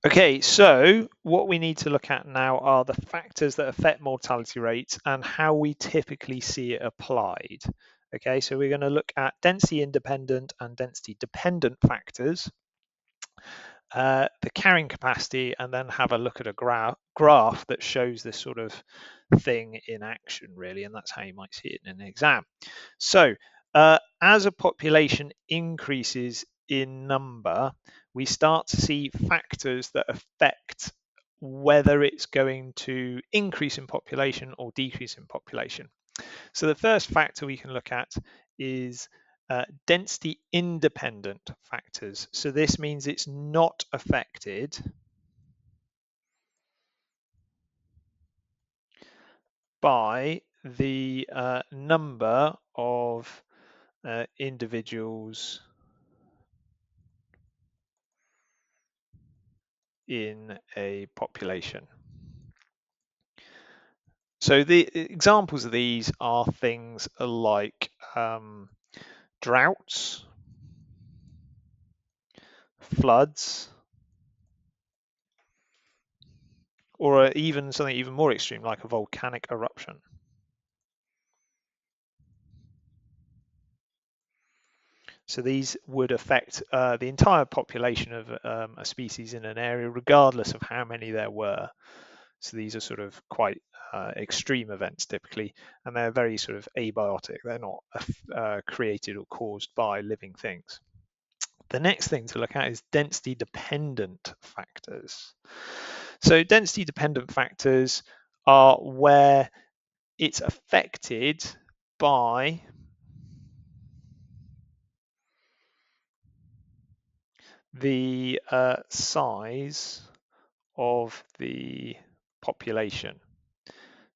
Okay, so what we need to look at now are the factors that affect mortality rates and how we typically see it applied. Okay, so we're going to look at density independent and density dependent factors, the carrying capacity, and then have a look at a graph that shows this sort of thing in action, really, and that's how you might see it in an exam. So as a population increases in number, we start to see factors that affect whether it's going to increase in population or decrease in population. So the first factor we can look at is density independent factors. So this means it's not affected by the number of individuals in a population. So the examples of these are things like droughts, floods, or even something even more extreme like a volcanic eruption. So these would affect the entire population of a species in an area, regardless of how many there were. So these are sort of quite extreme events typically, and they're very sort of abiotic. They're not created or caused by living things. The next thing to look at is density dependent factors. So density dependent factors are where it's affected by the size of the population.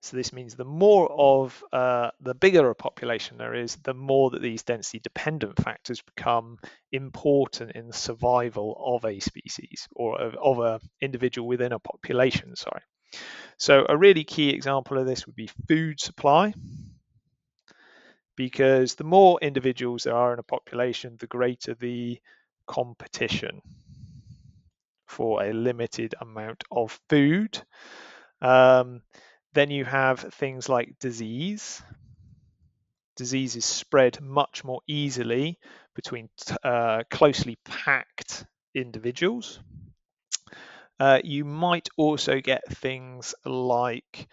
So this means the more of the bigger a population there is, the more that these density dependent factors become important in the survival of a species or of an individual within a population, sorry. So a really key example of this would be food supply, because the more individuals there are in a population, the greater the competition for a limited amount of food. Then you have things like disease. Disease is spread much more easily between closely packed individuals. You might also get things like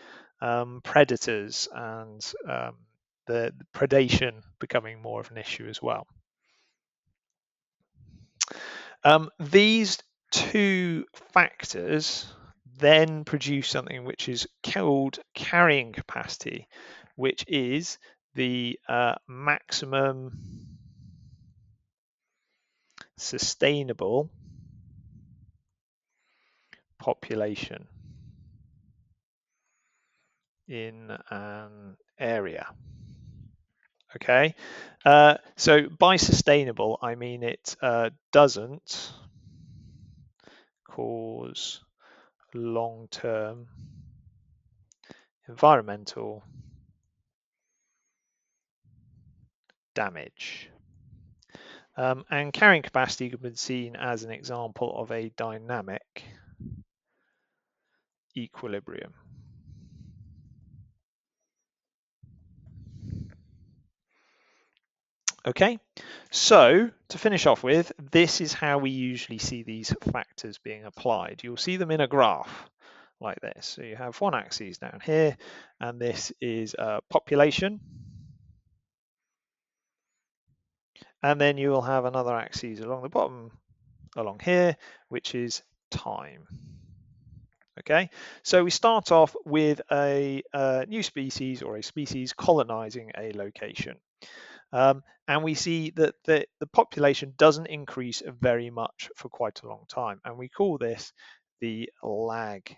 predators and the predation becoming more of an issue as well. These two factors then produce something which is called carrying capacity, which is the maximum sustainable population in an area. Okay, so by sustainable, I mean it doesn't cause long-term environmental damage. And carrying capacity can be seen as an example of a dynamic equilibrium. Okay, so to finish off with, this is how we usually see these factors being applied. You'll see them in a graph like this. So you have one axis down here, and this is population. And then you will have another axis along the bottom, along here, which is time. Okay, so we start off with a new species or a species colonizing a location. And we see that the population doesn't increase very much for quite a long time. And we call this the lag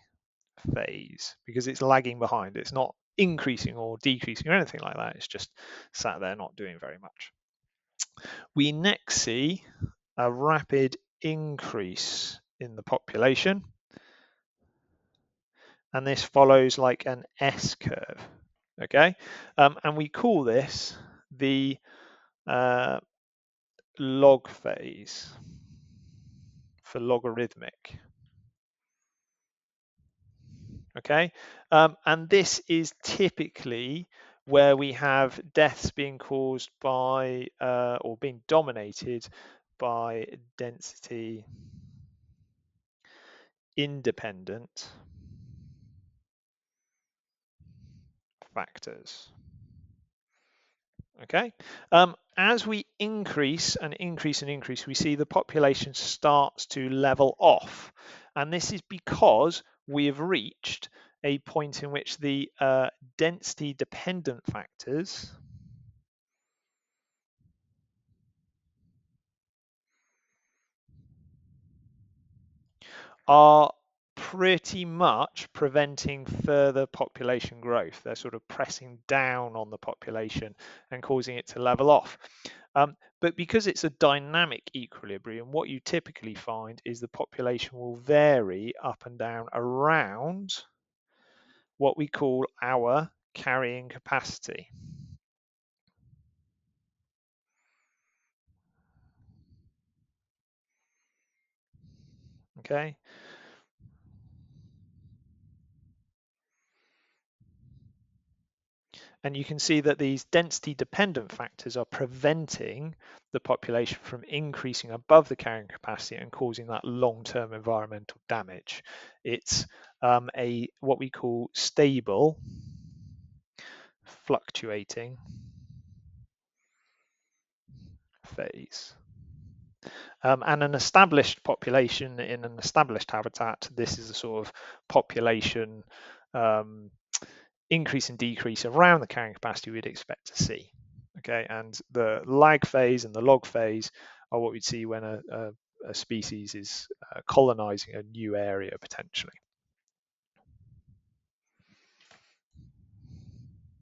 phase because it's lagging behind. It's not increasing or decreasing or anything like that. It's just sat there not doing very much. We next see a rapid increase in the population. And this follows like an S curve. Okay, and we call this the log phase for logarithmic. Okay, and this is typically where we have deaths being caused by or being dominated by density independent factors. Okay, as we increase and increase and increase, we see the population starts to level off, and this is because we have reached a point in which the density dependent factors are pretty much preventing further population growth. They're sort of pressing down on the population and causing it to level off. But because it's a dynamic equilibrium, what you typically find is the population will vary up and down around what we call our carrying capacity. Okay. And you can see that these density dependent factors are preventing the population from increasing above the carrying capacity and causing that long-term environmental damage. It's a what we call stable, fluctuating phase. And an established population in an established habitat, this is a sort of population increase and decrease around the carrying capacity we'd expect to see. Okay, and the lag phase and the log phase are what we'd see when a species is colonizing a new area potentially.